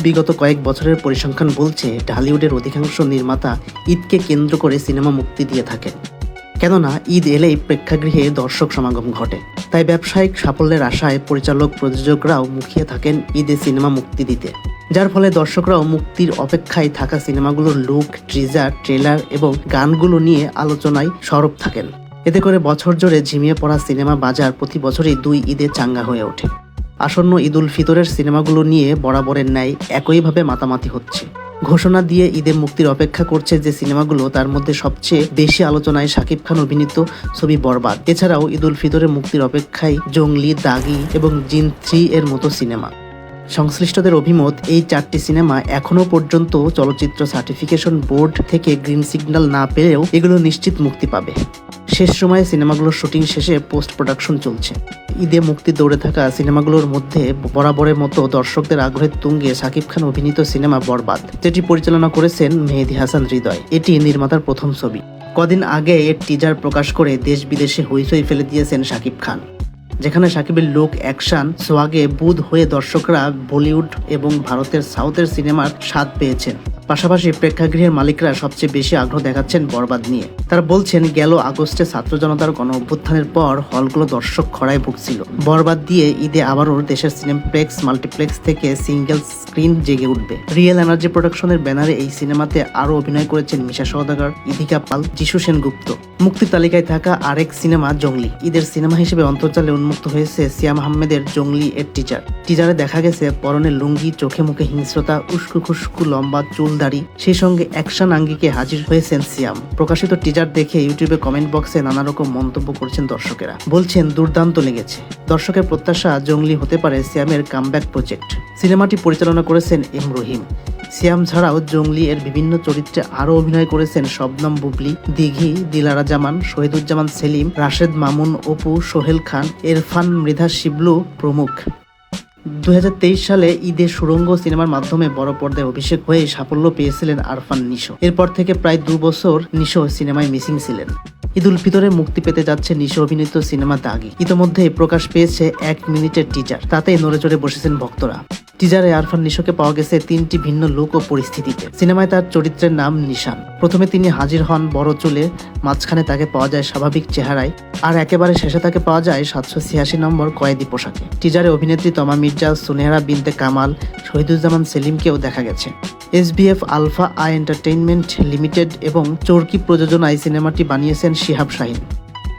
বিগত কয়েক বছরের পরিসংখ্যান বলছে ঢালিউডের অধিকাংশ নির্মাতা ঈদকে কেন্দ্র করে সিনেমা মুক্তি দিয়ে থাকেন। কেননা ঈদ এলেই প্রেক্ষাগৃহে দর্শক সমাগম ঘটে, তাই ব্যবসায়িক সাফল্যের আশায় পরিচালক প্রযোজকরাও মুখিয়ে থাকেন ঈদে সিনেমা মুক্তি দিতে, যার ফলে দর্শকরাও মুক্তির অপেক্ষায় থাকা সিনেমাগুলোর লুক, ট্রিজার, ট্রেলার এবং গানগুলো নিয়ে আলোচনায় সরব থাকেন। এতে করে বছর জুড়ে ঝিমিয়ে পড়া সিনেমা বাজার প্রতি বছরই 2 ঈদে চাঙ্গা হয়ে ওঠে। আসন্ন ঈদ উল ফিতরের সিনেমাগুলো নিয়ে বরাবরের ন্যায় একইভাবে মাতামাতি হচ্ছে। ঘোষণা দিয়ে ঈদে মুক্তির অপেক্ষা করছে যে সিনেমাগুলো, তার মধ্যে সবচেয়ে বেশি আলোচনায় শাকিব খান অভিনীত ছবি বরবাদ। এছাড়াও ঈদ উল ফিতরে মুক্তির অপেক্ষায় জঙ্গলি, দাগি এবং জিন 3 এর মতো সিনেমা। সংশ্লিষ্টদের অভিমত, এই 4টি সিনেমা এখনও পর্যন্ত চলচ্চিত্র সার্টিফিকেশন বোর্ড থেকে গ্রিন সিগন্যাল না পেলেও এগুলো নিশ্চিত মুক্তি পাবে। শেষ সময়ে সিনেমাগুলোর শুটিং শেষে পোস্ট প্রোডাকশন চলছে। ঈদে মুক্তি দৌড়ে থাকা সিনেমাগুলোর মধ্যে বরাবরের মতো দর্শকদের আগ্রহের তুঙ্গে শাকিব খান অভিনীত সিনেমা বরবাদ, যেটি পরিচালনা করেছেন মেহেদী হাসান হৃদয়। এটি নির্মাতার প্রথম ছবি। কদিন আগে এর টিজার প্রকাশ করে দেশ বিদেশে হইচই ফেলে দিয়েছেন শাকিব খান, যেখানে শাকিবের লুক, অ্যাকশন, সোয়াগে বুঁদ হয়ে দর্শকরা বলিউড এবং ভারতের সাউথের সিনেমার স্বাদ পেয়েছেন। পাশাপাশি প্রেক্ষাগৃহের মালিকরা সবচেয়ে বেশি আগ্রহ দেখাচ্ছেন বরবাদ নিয়ে। তারা বলছেন, গেল আগস্টে ছাত্র জনতার গণ অভ্যুত্থানের পর হলগুলো দর্শক খরায় ভুগছিল। বরবাদ দিয়ে ঈদে আবারও দেশের সিনেপ্লেক্স, মাল্টিপ্লেক্স থেকে সিঙ্গেল স্ক্রিন জেগে উঠবে। রিয়েল এনার্জি প্রোডাকশনের ব্যানারে এই সিনেমাতে আরও অভিনয় করেছেন মিশা সওদাগর, ইদিকা পাল, যিশু সেনগুপ্ত। মুক্তির তালিকায় থাকা আরেক সিনেমা জঙ্গলি। ঈদের সিনেমা হিসেবে অন্তর্জালে উন্মুক্ত হয়েছে সিয়াম আহমেদের জঙ্গলি এর টিজার। টিজারে দেখা গেছে পরনে লুঙ্গি, চোখে মুখে হিংস্রতা, উস্কু খুস্কু লম্বা চুল দাড়ি, সেই সঙ্গে অ্যাকশন আঙ্গিকে হাজির হয়েছেন সিয়াম। প্রকাশিত টিজার দেখে ইউটিউবে কমেন্ট বক্সে নানা রকম মন্তব্য করছেন দর্শকেরা। বলছেন, দুর্দান্ত লেগেছে। দর্শকের প্রত্যাশা জঙ্গলি হতে পারে সিয়ামের কামব্যাক প্রজেক্ট। সিনেমাটি পরিচালনা করেছেন এম রহিম। সিয়াম ছাড়াও জঙ্গলি এর বিভিন্ন চরিত্রে আরও অভিনয় করেছেন শবনম বুবলি, দিঘি, দিলারা জামান, শহীদুজ্জামান সেলিম, রাশেদ মামুন, অপু, সোহেল খান, ইরফান, মৃধা শিবলু প্রমুখ। 2023 সালে ঈদে সুড়ঙ্গ সিনেমার মাধ্যমে বড় পর্দায় অভিষেক হয়ে সাফল্য পেয়েছিলেন আরফান নিশো। এরপর থেকে প্রায় 2 বছর নিশো সিনেমায় মিসিং ছিলেন। ঈদ উল ফিতরে মুক্তি পেতে যাচ্ছে নিশো অভিনীত সিনেমা দাগি। ইতোমধ্যে প্রকাশ পেয়েছে 1 মিনিটের টিজার। তাতেই নড়ে চড়ে বসেছেন ভক্তরা। টিজারে আরফান নিশোকে পাওয়া গেছে 3টি ভিন্ন লুক ও পরিস্থিতিতে। সিনেমায় তার চরিত্রের নাম নিশান। প্রথমে তিনি হাজির হন বড় চুলে, মাঝখানে তাকে পাওয়া যায় স্বাভাবিক চেহারায়, আর একেবারে শেষে তাকে পাওয়া যায় 786 নম্বর কয়েদি পোশাকে। টিজারে অভিনেত্রী তমা মির্জা, সুনেহরা বিনতে কামাল, শহীদুজ্জামান সেলিমকেও দেখা গেছে। SBF alpha I entertainment limited এবং চরকি প্রযোজনায় সিনেমাটি বানিয়েছেন শিহাব শাহিন।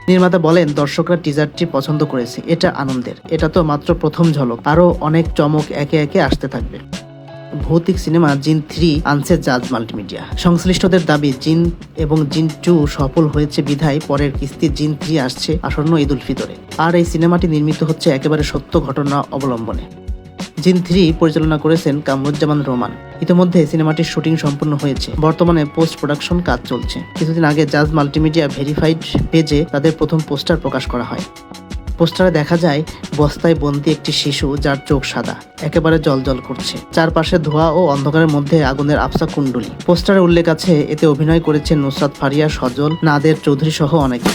নির্মাতা বলেন, দর্শকরা টিজারটি পছন্দ করেছে, এটা আনন্দের। এটা তো মাত্র প্রথম ঝলক, আরও অনেক চমক একে একে আসতে থাকবে। ভৌতিক সিনেমা জিন 3 আনছে জাজ মাল্টিমিডিয়া। সংশ্লিষ্টদের দাবি, জিন এবং জিন 2 সফল হয়েছে বিধায় পরের কিস্তি জিন 3 আসছে আসন্ন ঈদ উল ফিতরে। আর এই সিনেমাটি নির্মিত হচ্ছে একেবারে সত্য ঘটনা অবলম্বনে। জিন 3 পরিচালনা করেছেন কামরুজ্জামান রোমান। ইতিমধ্যে সিনেমাটির শুটিং সম্পূর্ণ হয়েছে। বর্তমানে পোস্ট প্রোডাকশন কাজ চলছে। কিছুদিন আগে জাজ মাল্টিমিডিয়া ভেরিফাইড পেজে তাদের প্রথম পোস্টার প্রকাশ করা হয়। পোস্টারে দেখা যায় বস্তায় বন্দি একটি শিশু, যার চোখ সাদা, একেবারে জ্বলজ্বল করছে। চারপাশে ধোঁয়া ও অন্ধকারের মধ্যে আগুনের আফসা কুণ্ডলী। পোস্টারে উল্লেখ আছে, এতে অভিনয় করেছেন নুসরাত ফারিয়া, সজল, নাদের চৌধুরী সহ অনেকে।